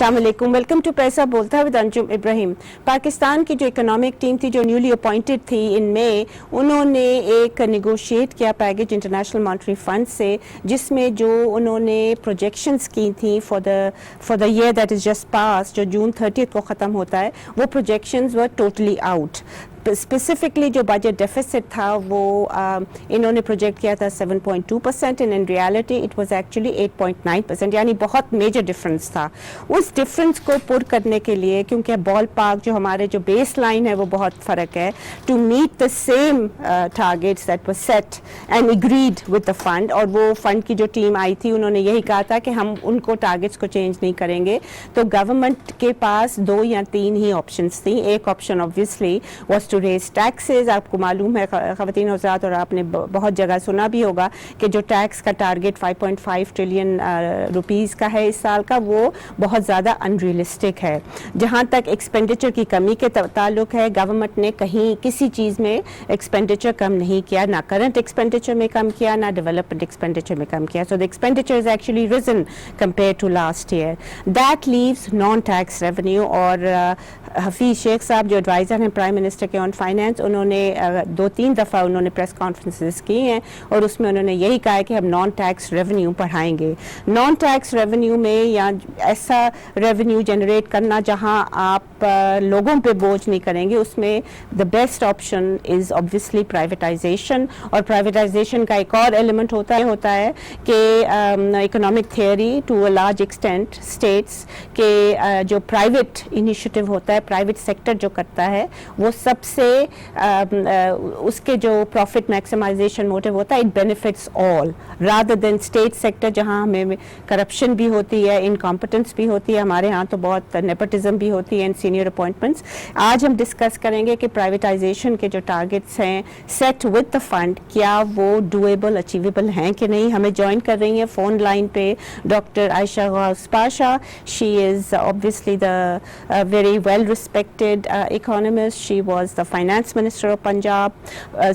अस्सलाम वालेकुम, welcome to पैसा बोलता है विद अंजुम इब्राहिम। पाकिस्तान की जो इकोनॉमिक टीम थी जो न्यूली अपॉइंटेड थी इन मई, उन्होंने एक नेगोशिएट किया पैकेज इंटरनेशनल मॉनेटरी फंड से, जिसमें जो उन्होंने प्रोजेक्शंस की थी for the year that is just past, जो जून 30 को ख़त्म होता है, वो projections were totally out. Specifically जो बजट डेफिसिट था वो इन्होंने प्रोजेक्ट किया था 7.2% and in reality it was actually 8.9%, यानी बहुत मेजर डिफरेंस था। उस डिफरेंस को पुर करने के लिए, क्योंकि बॉल पार्क जो हमारे जो बेस लाइन है वो बहुत फ़र्क है, to meet the same targets that were set and agreed with the fund, और वो फंड की जो टीम आई थी उन्होंने यही कहा था कि हम उनको टारगेट्स को चेंज नहीं करेंगे। तो गवर्नमेंट के पास 2 या 3 ही ऑप्शंस थी। एक option obviously was to raise taxes. आपको मालूम है ख़वातीन हज़रात, और आपने बहुत जगह सुना भी होगा कि जो टैक्स का टारगेट 5.5 ट्रिलियन रुपीज़ का है इस साल का, वो बहुत ज़्यादा अनरियलिस्टिक है। जहाँ तक एक्सपेंडिचर की कमी के ताल्लुक है, गवर्नमेंट ने कहीं किसी चीज़ में एक्सपेंडिचर कम नहीं किया, ना करंट एक्सपेंडिचर में कम किया, ना डेवलपमेंट एक्सपेंडिचर में कम किया। So the expenditure is actually risen compare to last year. That leaves non tax revenue, और हफीज़ शेख साहब जो एडवाइज़र हैं प्राइम मिनिस्टर के ऑन फाइनेंस, उन्होंने 2-3 दफ़ा उन्होंने प्रेस कॉन्फ्रेंसेस की हैं और उसमें उन्होंने यही कहा है कि हम नॉन टैक्स रेवेन्यू बढ़ाएंगे। नॉन टैक्स रेवेन्यू में या ऐसा रेवेन्यू जनरेट करना जहां आप लोगों पे बोझ नहीं करेंगे, उसमें the best option is obviously privatisation. और प्राइवेटाइजेशन का एक और एलिमेंट होता है कि economic theory to a large extent states के जो प्राइवेट इनिशिएटिव होता है, प्राइवेट सेक्टर जो करता है, वो सबसे उसके जो प्रॉफिट मैक्सिमाइजेशन मोटिव होता है, it benefits all rather than state sector, जहां हमें करप्शन भी होती है, इनकॉम्पिटेंस भी होती है, हमारे यहाँ तो बहुत नेपोटिज्म भी होती है इन सीनियर अपॉइंटमेंट्स। आज हम डिस्कस करेंगे कि प्राइवेटाइजेशन के जो टारगेट्स हैं सेट विद द फंड, क्या वो डूएबल, अचीवेबल हैं कि नहीं। हमें ज्वाइन कर रही हैं फ़ोन लाइन पे doctor Aisha Ghaus Pasha. She is obviously the very well respected economist, she was the finance minister of Punjab.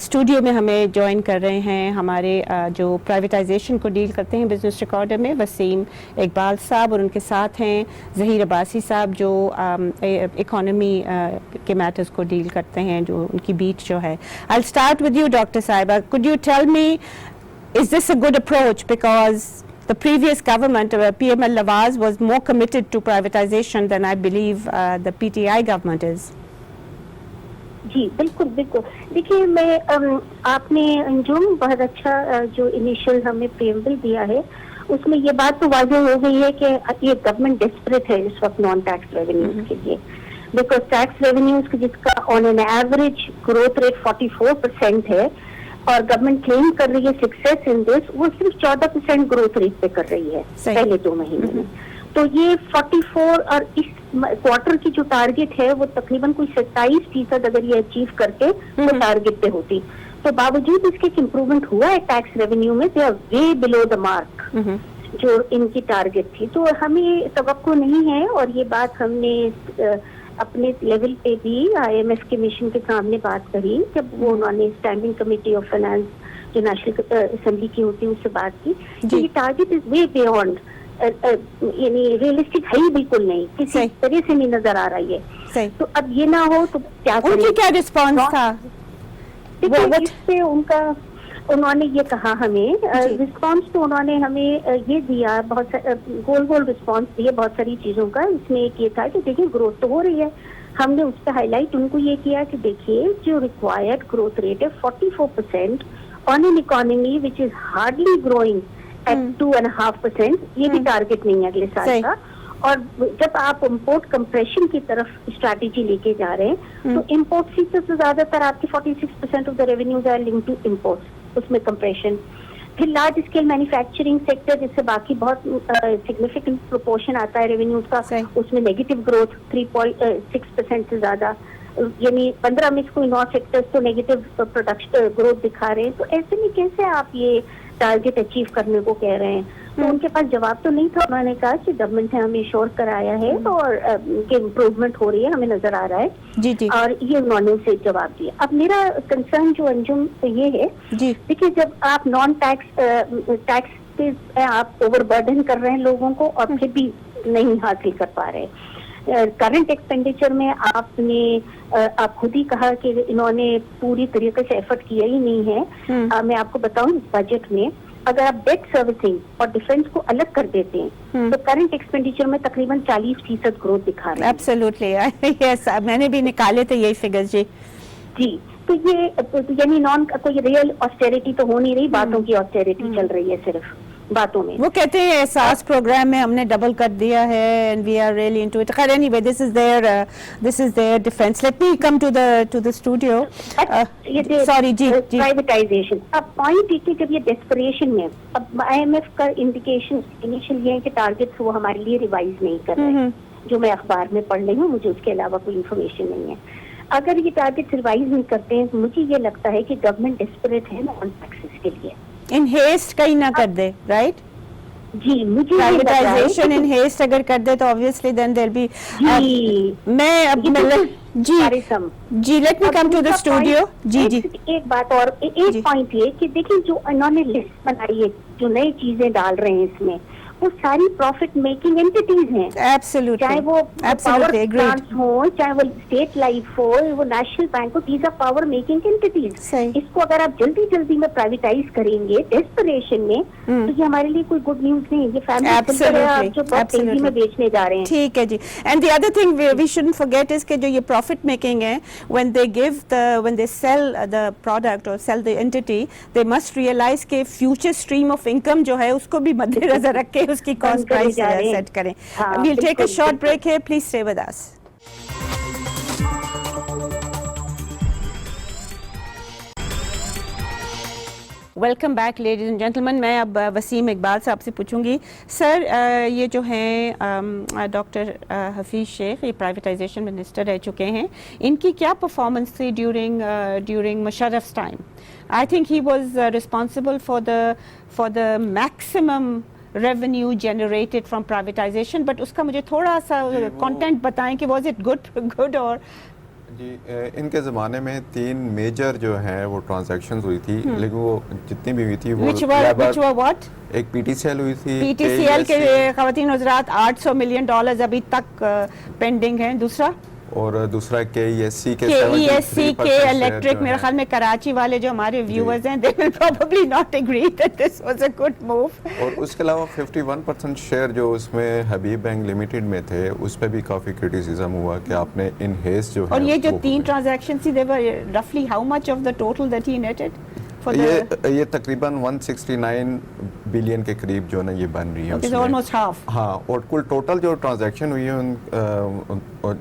Studio में हमें ज्वाइन कर रहे हैं हमारे जो प्राइवेटाइजेशन को डील करते हैं बिजनेस रिकॉर्डर में, वसीम इकबाल साहब, और उनके साथ हैं ज़हीर अब्बासी साहब जो इकोनॉमी के मैटर्स को डील करते हैं, जो उनकी बीट जो है। I start with you doctor साहिबा, could you tell me, is this a good approach? Because the previous government, PML Nawaz, was more committed to privatization than I believe the PTI government is. जी बिल्कुल बिल्कुल। देखिए, मैं आपने अंजुम बहुत अच्छा जो initial हमें प्रीएम्बल दिया है, उसमें ये बात तो वाज़ेह हो गई है कि ये गवर्नमेंट डेस्परेट है इस वक्त नॉन टैक्स रेवेन्यूज के लिए, बिकॉज टैक्स रेवेन्यूज जिसका on an average growth rate 44% है, और गवर्नमेंट क्लेम कर रही है सक्सेस इन दिस, वो सिर्फ 14% ग्रोथ रेट पे कर रही है पहले 2 महीने में। तो ये 44 और इस क्वार्टर की जो टारगेट है वो तकरीबन कोई 27% अगर ये अचीव करके तो टारगेट पे होती। तो बावजूद इसके इम्प्रूवमेंट हुआ है टैक्स रेवेन्यू में, they are way below the mark जो इनकी टारगेट थी। तो हमें तवक्को नहीं है, और ये बात हमने अपने लेवल पे भी IMF के मिशन के सामने बात करी, जब वो उन्होंने स्टैंडिंग कमेटी ऑफ फाइनेंस जो नेशनल असेंबली की होती है उससे बात की कि ये टारगेट इज वे बियॉन्ड, यानी रियलिस्टिक है ही बिल्कुल नहीं, किसी तरह से नहीं नजर आ रही है। तो अब ये ना हो तो क्या करें? उनकी क्या रिस्पॉन्स था? इससे उन्होंने ये कहा हमें रिस्पांस, तो उन्होंने हमें ये दिया, बहुत गोल रिस्पांस दिए बहुत सारी चीजों का। इसमें एक ये था कि देखिए ग्रोथ तो हो रही है, हमने उस पर हाईलाइट उनको ये किया कि देखिए जो रिक्वायर्ड ग्रोथ रेट है 44% on an economy which is hardly growing at 2.5%, ये भी टारगेट नहीं है अगले साल का। और जब आप इम्पोर्ट कंप्रेशन की तरफ स्ट्रैटेजी लेके जा रहे हैं, तो इम्पोर्ट से तो ज्यादातर आपके 46% of the revenues are linked to imports, उसमें कंप्रेशन। फिर लार्ज स्केल मैन्युफैक्चरिंग सेक्टर, जिससे बाकी बहुत सिग्निफिकेंट प्रोपोर्शन आता है रेवेन्यूज का, उसमें नेगेटिव ग्रोथ 3.6% से ज्यादा, यानी 15 में कोई 9 सेक्टर्स तो नेगेटिव प्रोडक्शन ग्रोथ दिखा रहे हैं। तो ऐसे में कैसे आप ये टारगेट अचीव करने को कह रहे हैं? तो उनके पास जवाब तो नहीं था। उन्होंने कहा कि गवर्नमेंट ने हमें श्योर कराया है और कि इम्प्रूवमेंट हो रही है, हमें नजर आ रहा है जी जी, और ये उन्होंने उसे जवाब दिया। अब मेरा कंसर्न जो अंजुम ये है, देखिए जब आप नॉन टैक्स पे आप ओवरबर्डन कर रहे हैं लोगों को, और फिर भी नहीं हासिल कर पा रहे। करंट एक्सपेंडिचर में आप खुद ही कहा कि इन्होंने पूरी तरीके से एफर्ट किया ही नहीं है। मैं आपको बताऊं, इस बजट में अगर आप डेट सर्विसिंग और डिफेंस को अलग कर देते हैं तो करंट एक्सपेंडिचर में तकरीबन 40% ग्रोथ दिखा रहे हैं। एब्सोल्युटली, यस, मैंने भी निकाले थे यही फिगर्स जी। जी, तो ये यानी कोई रियल ऑस्टेरिटी तो हो नहीं रही, बातों की ऑस्टेरिटी चल रही है सिर्फ बातों में। वो कहते हैं एहसास प्रोग्राम में हमने डबल कर दिया है and we are really into it. खैर anyway, this is their defence. Let me come to the studio. Sorry जी, प्राइवेटाइजेशन। अब पॉइंट है कि जब ये डेस्परेशन में, अब IMF का इंडिकेशन इनिशियल ये है कि टारगेट्स वो हमारे लिए रिवाइज नहीं कर रहे, जो मैं अखबार में पढ़ रही हूँ, मुझे उसके अलावा कोई इन्फॉर्मेशन नहीं है। अगर ये टारगेट्स रिवाइज नहीं करते हैं तो मुझे ये लगता है कि गवर्नमेंट डेस्परेट है नॉन टैक्सेस के लिए। इन हेस्ट कहीं ना कर दे, राइट? जी, मुझे प्राइवेटाइजेशन इन हेस्ट अगर कर दे तो ऑब्वियसली देन देयर बी। मैं अब जी, let me come to the studio. जी, एक बात और, एक पॉइंट ये कि देखिए जो इन्होंने लिस्ट बनाई है, जो नई चीजें डाल रहे हैं इसमें, वो सारी प्रॉफिट मेकिंग एंटिटीज हैं। एब्सोल्युटली, चाहे वो पावर प्लांट्स हो, चाहे वो स्टेट लाइफ हो, वो नेशनल बैंक हो, these are power making entities. इसको अगर आप जल्दी जल्दी में प्राइवेटाइज करेंगे डेस्परेशन में तो ये हमारे लिए कोई गुड न्यूज नहीं है। ये फैमिली जो बहुत तेजी में बेचने जा रहे हैं। ठीक है जी। And the other thing we shouldn't forget is कि जो ये प्रॉफिट मेकिंग है, when they sell the product और sell the entity, they must realise के फ्यूचर स्ट्रीम ऑफ इनकम जो है उसको भी मद्देनजर रख के उसकी कॉस्ट प्राइस सेट करें। We'll take a short break here. Please stay with us. Welcome back ladies and gentleman. मैं अब वसीम इकबाल साहब से पूछूंगी, सर ये जो हैं डॉक्टर हफीज़ शेख, ये प्राइवेटाइजेशन मिनिस्टर रह चुके हैं, इनकी क्या परफॉर्मेंस थी during Musharraf's time? I think he was responsible for the maximum revenue generated from privatization, but उसका मुझे थोड़ा सा कंटेंट बताएं कि was it good और जी। इनके ज़माने में 3 मेजर जो हैं वो ट्रांजैक्शंस हुई थी, लेकिन वो जितनी भी हुई थी वो which were what? एक PTCL हुई थी। PTCL के ख़वातीन हज़रात $800 मिलियन अभी तक पेंडिंग हैं। दूसरा KESC के इलेक्ट्रिक, मेरे ख्याल में कराची वाले जो हमारे व्यूअर्स हैं, they will probably not agree that this was a good move। और उसके अलावा 51% शेयर जो उसमें हबीब बैंक लिमिटेड में थे, उस पर भी काफ़ी क्रिटिसिज्म हुआ कि आपने इन हेस्ट जो है। और ये जो 3 ट्रांजैक्शन थी, they were roughly how much of the total that he netted? ये तकरीबन 169 बिलियन के करीब जो ना ये बन रही है। Okay, so almost half। हाँ, और कुल टोटल जो ट्रांजैक्शन हुई है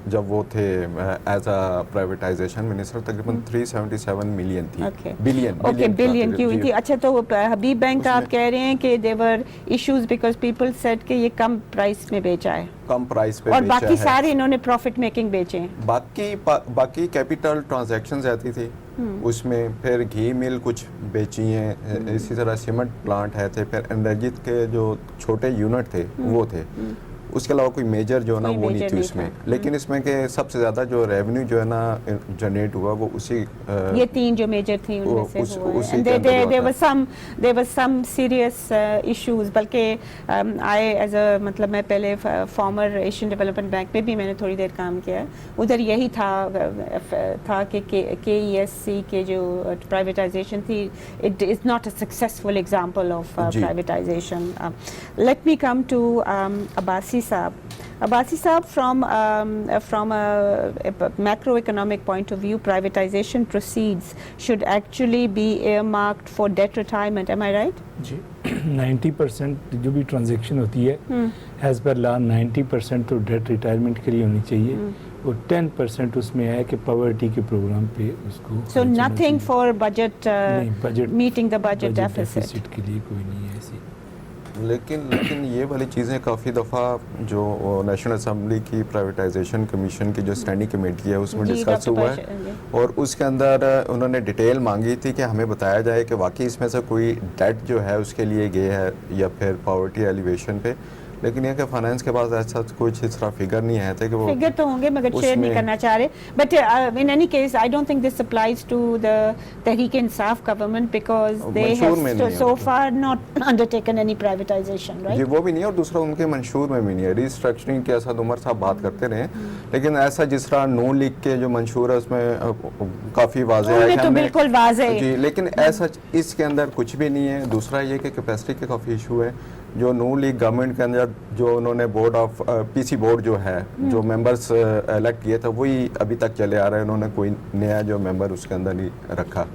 जब वो थे एज अ प्राइवेटाइजेशन मिनिस्टर, तकरीबन 377 मिलियन थी। बिलियन की हुई थी। अच्छा, तो हबीब बैंक आप कह रहे हैं कि देवर इश्यूज बिकॉज पीपल सेड कि ये कम प्राइस में बेचा है, कम प्राइस पे और बाकी सारे इन्होंने प्रॉफिट मेकिंग बेचे हैं। बाकी कैपिटल ट्रांजैक्शंस आती थी उसमें, फिर घी मिल कुछ बेची हैं, इसी तरह सीमेंट प्लांट है थे, फिर एनर्जी के जो छोटे यूनिट थे वो थे। उसके अलावा कोई मेजर जो है ना वो नहीं थी उसमें। लेकिन इसमें के सबसे ज़्यादा जो रेवेन्यू जो है ना जनरेट हुआ वो उसी ये 3 जो मेजर थी उनमें से हुआ है। there were some serious issues, बल्कि आई एज अ मतलब मैं पहले फॉर्मर एशियन डेवलपमेंट बैंक में भी मैंने थोड़ी देर काम किया, उधर यही था कि KESC के जो प्राइवेटाइजेशन थी, it is not a successful example of privatisation. Let me come to Abbasi Saab, from a macroeconomic point of view, privatization proceeds should actually be earmarked for debt retirement. Am I right? जी, 90% जो भी transaction होती है as per law 90% तो date retirement के लिए होनी चाहिए, और 10% उसमें है कि पॉवर्टी के प्रोग्राम पे उसको। So nothing for budget, meeting the budget deficit के लिए कोई नहीं है ऐसी। लेकिन ये वाली चीज़ें काफ़ी दफ़ा जो नेशनल असेंबली की प्राइवेटाइजेशन कमीशन की जो स्टैंडिंग कमेटी है उसमें डिस्कस हुआ है, और उसके अंदर उन्होंने डिटेल मांगी थी कि हमें बताया जाए कि वाकई इसमें से कोई डेट जो है उसके लिए गए है या फिर पॉवर्टी एलिवेशन पे। लेकिन ये कि फाइनेंस के पास ऐसा कुछ इस तरह फिगर नहीं है थे कि वो फिगर तो होंगे मगर शेयर नहीं करना चाह रहे but in any case I don't think this applies to the Tehreek Insaf government because they have so far not undertaken any privatisation right जी वो भी नहीं है और दूसरा उनके मंशूर में भी नहीं है रिस्ट्रक्चरिंग के असद उमर साहब बात करते रहे लेकिन ऐसा जिस तरह नून लीग के जो मंशूर है उसमें काफ़ी वाज़ेह है तो बिल्कुल वाज़ेह जी लेकिन ऐसा इसके अंदर कुछ भी नहीं है दूसरा ये कि कैपेसिटी के काफ़ी इशू है जो नून लीग गवर्नमेंट के अंदर जो उन्होंने बोर्ड ऑफ पीसी बोर्ड जो है जो मेंबर्स इलेक्ट किए थे वही अभी तक चले आ रहे हैं उन्होंने कोई नया जो मेंबर उसके अंदर नहीं रखा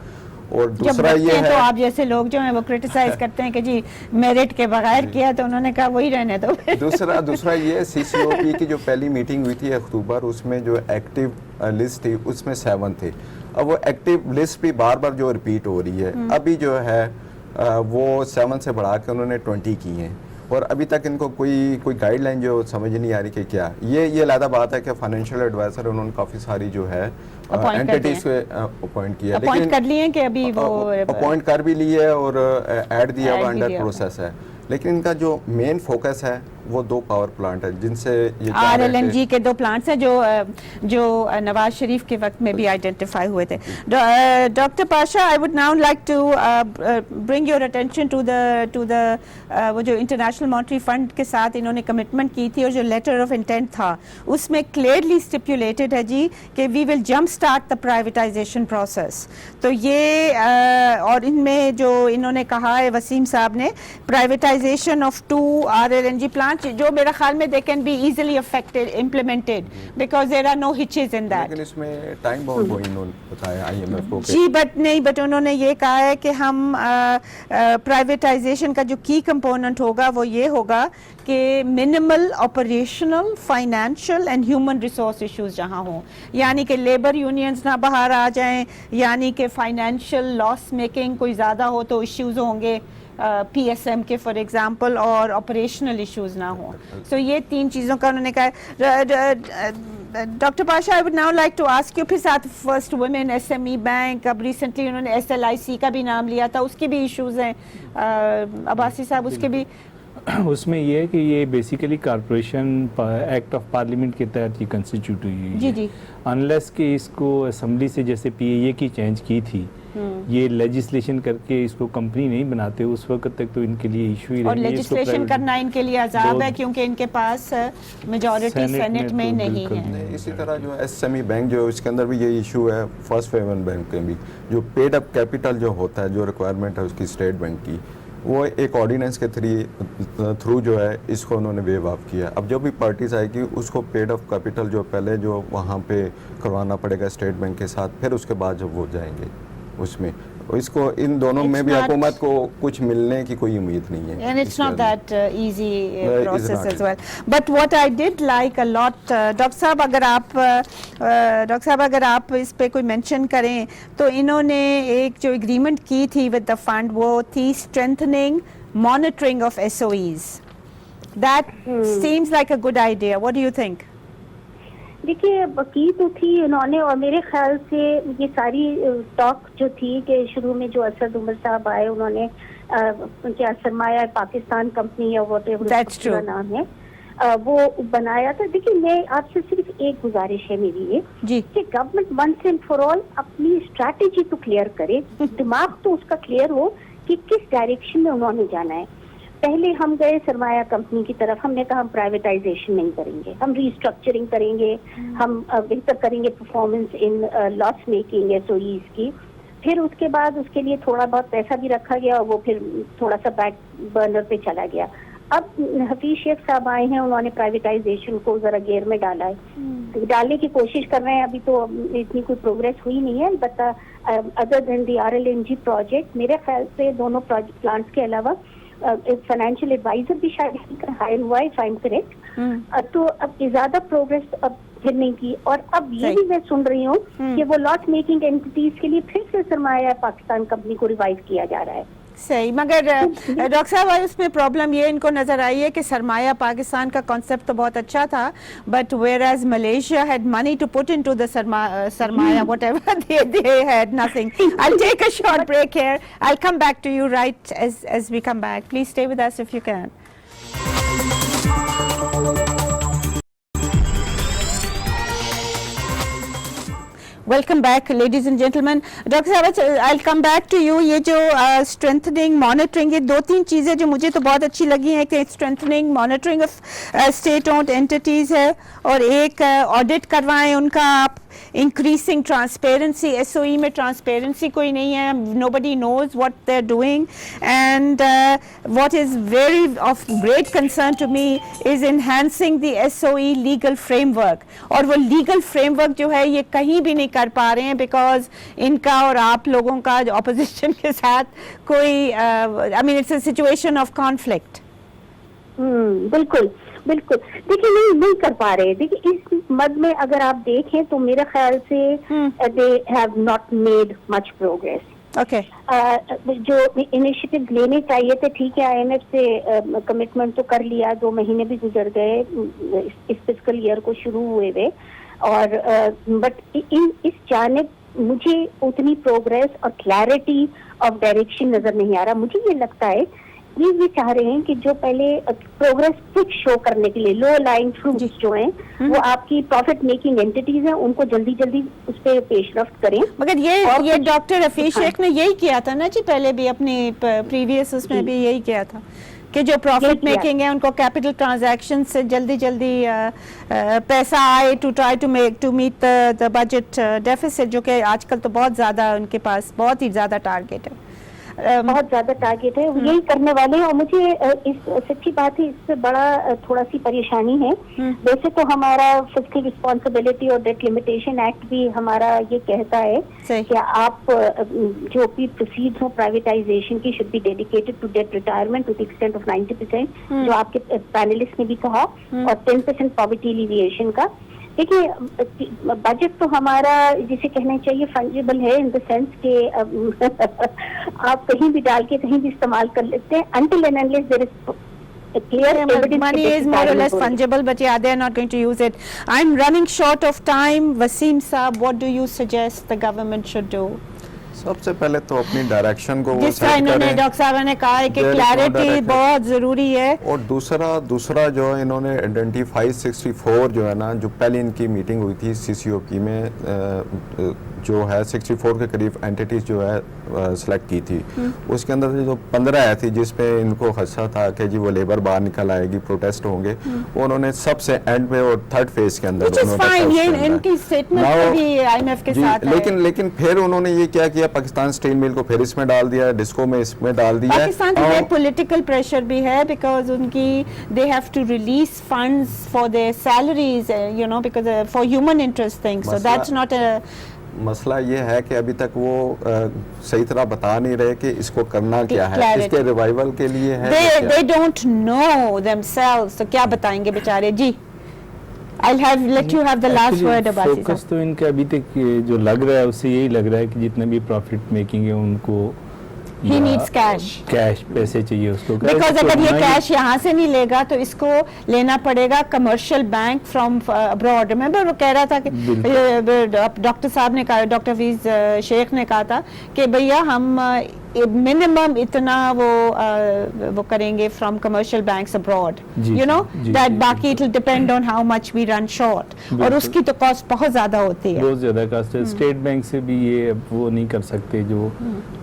और दूसरा ये है तो आप जैसे लोग जो हैं वो क्रिटिसाइज करते हैं कि जी मेरिट के बगैर किया तो उन्होंने कहा वही रहने दो दूसरा ये सीसीओपी की जो पहली मीटिंग हुई थी अक्टूबर उसमें जो एक्टिव लिस्ट थी उसमें 7 थे अब वो एक्टिव लिस्ट भी बार बार जो रिपीट हो रही है अभी जो है वो 7 से बढ़ा के उन्होंने 20 की हैं और अभी तक इनको कोई गाइडलाइन जो समझ नहीं आ रही कि क्या ये अलग बात है कि फाइनेंशियल एडवाइजर उन्होंने काफ़ी सारी जो है एंटिटीज को अपॉइंट किया लेकिन कर लिए कि अभी वो अपॉइंट कर भी लिए और ऐड दिया हुआ अंडर प्रोसेस है लेकिन इनका जो मेन फोकस है वो 2 पावर प्लांट है जिनसे ये RLNG के 2 प्लांट्स हैं जो नवाज शरीफ के वक्त में भी आइडेंटिफाई हुए थे doctor Pasha I would now like to bring your attention to the वो जो इंटरनेशनल मॉनेटरी फंड के साथ इन्होंने कमिटमेंट की थी और जो लेटर ऑफ इंटेंट था उसमें क्लियरली स्टिपुलेटेड है जी कि we will jump start the privatisation process तो ये और इनमें जो इन्होंने कहा है वसीम साहब ने प्राइवेटाइजेशन ऑफ 2 RLNG प्लांट जो मेरा ख्याल में they can be easily affected implemented because there are no hitches in that लेकिन इसमें टाइम बहुत वो इन्होंने बताया IMF को जी बट उन्होंने ये कहा है कि हम प्राइवेटाइजेशन का जो की कंपोनेंट होगा वो ये होगा कि minimal operational financial and human resource issues जहाँ हों यानी कि लेबर यूनियंस ना बाहर आ जाएं यानी कि फाइनेंशियल लॉस मेकिंग कोई ज़्यादा हो तो इश्यूज होंगे PSM के फॉर एग्जांपल और ऑपरेशनल इश्यूज ना हो सो ये 3 चीज़ों का उन्होंने कहा doctor Pasha I would now like to ask you फिर साथ फर्स्ट वुमेन SME बैंक अब रिसेंटली उन्होंने SLIC का भी नाम लिया था उसके भी इश्यूज हैं अब्बासी साहब उसके भी उसमें ये है कि ये basically corporation act of parliament के तहत ये कंस्टिट्यूट हुई है जी अनलेस कि इसको असेंबली से जैसे PAA की चेंज की थी ये लेजिस्लेशन करके इसको कंपनी नहीं बनाते उस वक्त तक तो इनके लिए इशू ही और लेजिस्लेशन करना इनके लिए अजाब है क्योंकि इनके पास मेजॉरिटी सेनेट में नहीं है इसी तरह जो SME बैंक जो इसके अंदर भी ये इशू है फर्स्ट फेवन बैंक के भी जो पेड अप कैपिटल जो होता है जो रिक्वायरमेंट है उसकी स्टेट बैंक की वो एक ऑर्डिनेंस के थ्रू जो है इसको उन्होंने वेव ऑफ किया अब जो भी पार्टीज आएगी उसको पेड ऑफ कैपिटल जो पहले जो वहाँ पे करवाना पड़ेगा स्टेट बैंक के साथ फिर उसके बाद जब वो जाएंगे उसमें इसको इन दोनों में भी हुकूमत को कुछ मिलने की कोई उम्मीद नहीं है and it's not that easy process as well but what I did like a lot doctor साहब अगर आप इस पे कोई मेंशन करें तो इन्होंने एक जो एग्रीमेंट की थी विद द फंड वो थी strengthening monitoring of SOEs that seems like a good idea what do you think देखिए की तो थी उन्होंने और मेरे ख्याल से ये सारी टॉक जो थी कि शुरू में जो असद उमर साहब आए उन्होंने क्या सरमाया पाकिस्तान कंपनी या व्हाटएवर नाम है वो बनाया था देखिए मैं आपसे सिर्फ एक गुजारिश है मेरी ये कि government once and for all अपनी स्ट्रैटेजी तो क्लियर करे दिमाग तो उसका क्लियर हो कि किस डायरेक्शन में उन्होंने जाना है पहले हम गए सरमाया कंपनी की तरफ हमने कहा हम प्राइवेटाइजेशन नहीं करेंगे हम रीस्ट्रक्चरिंग करेंगे हम बेहतर करेंगे performance in loss making SOEs की फिर उसके बाद उसके लिए थोड़ा बहुत पैसा भी रखा गया और वो फिर थोड़ा सा बैक बर्नर पे चला गया अब हफीज शेख साहब आए हैं उन्होंने प्राइवेटाइजेशन को जरा गेयर में डाला है डालने की कोशिश कर रहे हैं अभी तो इतनी कोई प्रोग्रेस हुई नहीं है but other than the RLNG project मेरे ख्याल से दोनों प्लांट्स के अलावा फाइनेंशियल एडवाइजर भी शायद हायर हुआ है इफ आई एम करेक्ट तो अब ज्यादा प्रोग्रेस अब फिर नहीं की और अब ये भी मैं सुन रही हूँ कि वो लॉस मेकिंग एंटिटीज के लिए फिर से सरमाया पाकिस्तान कंपनी को रिवाइव किया जा रहा है सही मगर डॉक्टर साहब उसमें प्रॉब्लम ये इनको नजर आई है कि सरमाया पाकिस्तान का कॉन्सेप्ट तो बहुत अच्छा था but whereas Malaysia had money to put into the सरमाया whatever they had nothing I'll take a short break here I'll come back to you right as we come back please stay with us if you can welcome back ladies and gentleman. Doctor साहब, आई come back to you. ये जो strengthening monitoring, ये 2-3 चीज़ें जो मुझे तो बहुत अच्छी लगी हैं कि strengthening monitoring of state owned entities है, और एक ऑडिट करवाएं उनका आप. इंक्रीजिंग ट्रांसपेरेंसी, एसओई में ट्रांसपेरेंसी कोई नहीं है, nobody knows what they're doing, and what is very of great concern to me is enhancing the SOE legal framework. और वो legal framework जो है ये कहीं भी नहीं कर पा रहे हैं because इनका और आप लोगों का opposition के साथ कोई I mean it's a situation of conflict. बिल्कुल बिल्कुल. देखिए नहीं कर पा रहे. देखिए इस मद में अगर आप देखें तो मेरे ख्याल से they have not made much progress. Okay. जो इनिशिएटिव लेने चाहिए थे, ठीक है, IMF से कमिटमेंट तो कर लिया, 2 महीने भी गुजर गए इस फिस्कल ईयर को शुरू हुए हुए, और बट इस जानिब मुझे उतनी प्रोग्रेस और क्लैरिटी ऑफ डायरेक्शन नजर नहीं आ रहा. मुझे ये लगता है ये चाह रहे हैं कि जो पहले प्रोग्रेस कुछ शो करने के लिए लो लाइन फ्रूट्स जो हैं वो आपकी प्रॉफिट मेकिंग एंटिटीज हैं, उनको जल्दी जल्दी उस पर पेशरफ्त करें. मगर ये डॉक्टर रफीक शेख ने यही किया था ना जी, पहले भी अपनी प्रीवियस उसमें भी यही किया था कि जो प्रॉफिट मेकिंग है उनको कैपिटल ट्रांजैक्शन से जल्दी जल्दी पैसा आए to try to meet the budget deficit, जो कि आजकल तो बहुत ज़्यादा उनके पास बहुत ही ज़्यादा टारगेट है. बहुत ज्यादा टारगेट है, यही करने वाले हैं. और मुझे इस सच्ची बात है, इससे बड़ा थोड़ा सी परेशानी है. वैसे तो हमारा फिस्कल रिस्पॉन्सिबिलिटी और डेट लिमिटेशन एक्ट भी हमारा ये कहता है कि आप जो भी प्रोसीड्स हो प्राइवेटाइजेशन की should be dedicated to debt retirement to the extent of 90%, जो आपके पैनलिस्ट ने भी कहा, और 10% पॉवर्टी एलिविएशन का. देखिए बजट तो हमारा जिसे कहना चाहिए फंजिबल है इन द सेंस के आप कहीं भी डाल के कहीं भी इस्तेमाल कर लेते हैं. until and unless there is clear evidence. Money is more or less fungible, but yeah, they are not going to use it. I'm running short of time. Wasim Saab, what do you suggest the government should do? सबसे पहले तो अपनी direction को जिस तरह इन्होंने doctor साहब ने कहा है कि क्लैरिटी बहुत जरूरी है. और दूसरा जो इन्होंने आइडेंटिफाई 64 जो है ना, जो पहले इनकी मीटिंग हुई थी CCOP में, जो है 64 के करीब एंटिटीज जो है सेलेक्ट की थी. उसके अंदर से जो 15 आई थी जिसपे इनको खदशा था कि जी वो लेबर बाहर निकल आएगी, प्रोटेस्ट होंगे, वो उन्होंने सबसे एंड में और थर्ड फेज के अंदर इनकी स्टेटमेंट भी IMF के साथ है. लेकिन फिर उन्होंने ये क्या किया, पाकिस्तान स्टील मिल को फिर इसमें डाल दिया, डिस्को में इसमें डाल दिया. पाकिस्तान पे पॉलिटिकल प्रेशर भी है बिकॉज उनकी they have to release funds for their salaries, you know, because for human interest things, so that's not a. मसला ये है कि अभी तक वो सही तरह बता नहीं रहे कि इसको करना क्या है, इसके रिवाइवल के लिए है. They don't know themselves, तो क्या बताएंगे बेचारे जी. I'll let you have the last word about it. Focus तो इनका अभी तक जो लग रहा है उससे यही लग रहा है कि जितने भी प्रॉफिट मेकिंग है उनको He needs cash. पैसे चाहिए उसको. Because अगर ये कैश यहाँ से नहीं लेगा तो इसको लेना पड़ेगा commercial bank from abroad. Remember वो कह रहा था कि डॉक्टर साहब ने कहा, डॉक्टर हफीज शेख ने कहा था कि भैया हम मिनिमम इतना वो करेंगे from commercial banks abroad, you know that, बाकी it will depend on how much we run short, और उसकी तो कॉस्ट बहुत ज्यादा होती है, बहुत ज्यादा कॉस्ट है. स्टेट बैंक से भी ये वो नहीं कर सकते जो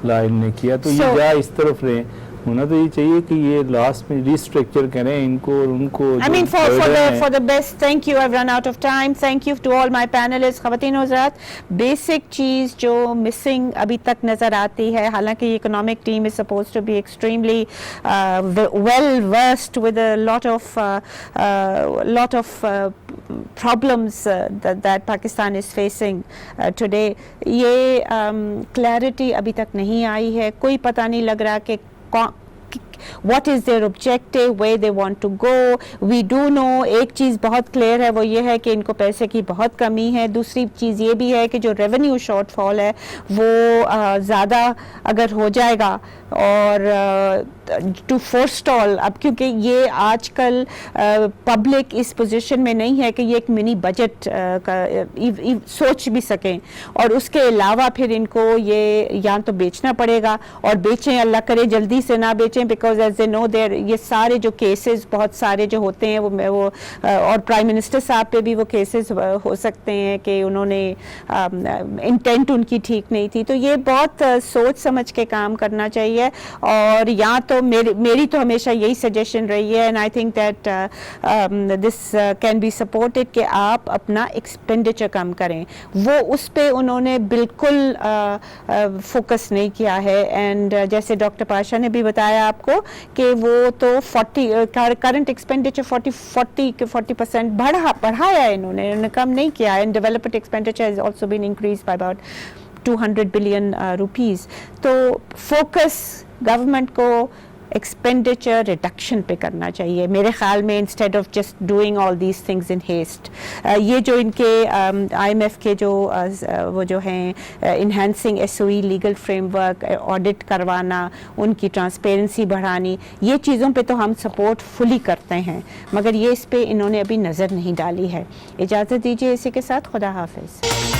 लाइन ने किया, तो ये जा इस तरफ रहे. होना तो ये चाहिए कि ये लास्ट में रिस्ट्रक्चर करें इनको और उनको. I mean for the best. Thank you. I've run out of time. Thank you to all my panelists. ख़वातीन हज़रात, बेसिक चीज़ जो मिसिंग अभी तक नज़र आती है, हालांकि economic team is supposed to be extremely well versed with a lot of problems that Pakistan is facing today. ये clarity अभी तक नहीं आई है. कोई पता नहीं लग रहा कि what is their objective, where they want to go. We do know एक चीज़ बहुत क्लियर है, वो ये है कि इनको पैसे की बहुत कमी है. दूसरी चीज़ ये भी है कि जो रेवेन्यू शॉर्टफॉल है वो ज़्यादा अगर हो जाएगा और ٹو فورسٹال اب کیونکہ یہ آج کل پبلک اس پوزیشن میں نہیں ہے کہ یہ ایک منی بجٹ کا سوچ بھی سکیں, اور اس کے علاوہ پھر ان کو یہ یا تو بیچنا پڑے گا, اور بیچیں اللہ کرے جلدی سے نہ بیچیں, بیکاز ایز اے نو دیر یہ سارے جو کیسز بہت سارے جو ہوتے ہیں وہ اور پرائم منسٹر صاحب پہ بھی وہ کیسز ہو سکتے ہیں کہ انہوں نے انٹینٹ ان کی ٹھیک نہیں تھی. تو یہ بہت سوچ سمجھ کے کام کرنا چاہیے, اور یا تو میری تو ہمیشہ یہی سجیشن رہی ہے, and I think that this can be supported, کہ آپ اپنا ایکسپینڈیچر کم کریں. وہ اس پہ انہوں نے بالکل فوکس نہیں کیا ہے, اینڈ جیسے ڈاکٹر پاشا نے بھی بتایا آپ کو کہ وہ تو 40 کرنٹ ایکسپینڈیچر 40% بڑھایا ہے انہوں نے کم نہیں کیا, and development expenditure has also been increase by about 200 billion rupees. تو فوکس گورنمنٹ کو ایکسپینڈیچر ریڈکشن پہ کرنا چاہیے میرے خیال میں, instead of just doing all these things in heist. یہ جو ان کے آئی ایم ایف کے جو وہ جو ہیں انہینسنگ ایس او ای لیگل فریم ورک, آڈٹ کروانا, ان کی ٹرانسپیرنسی بڑھانی, یہ چیزوں پہ تو ہم سپورٹ فلی کرتے ہیں, مگر یہ اس پہ انہوں نے ابھی نظر نہیں ڈالی ہے. اجازت دیجیے اسی کے ساتھ خدا حافظ.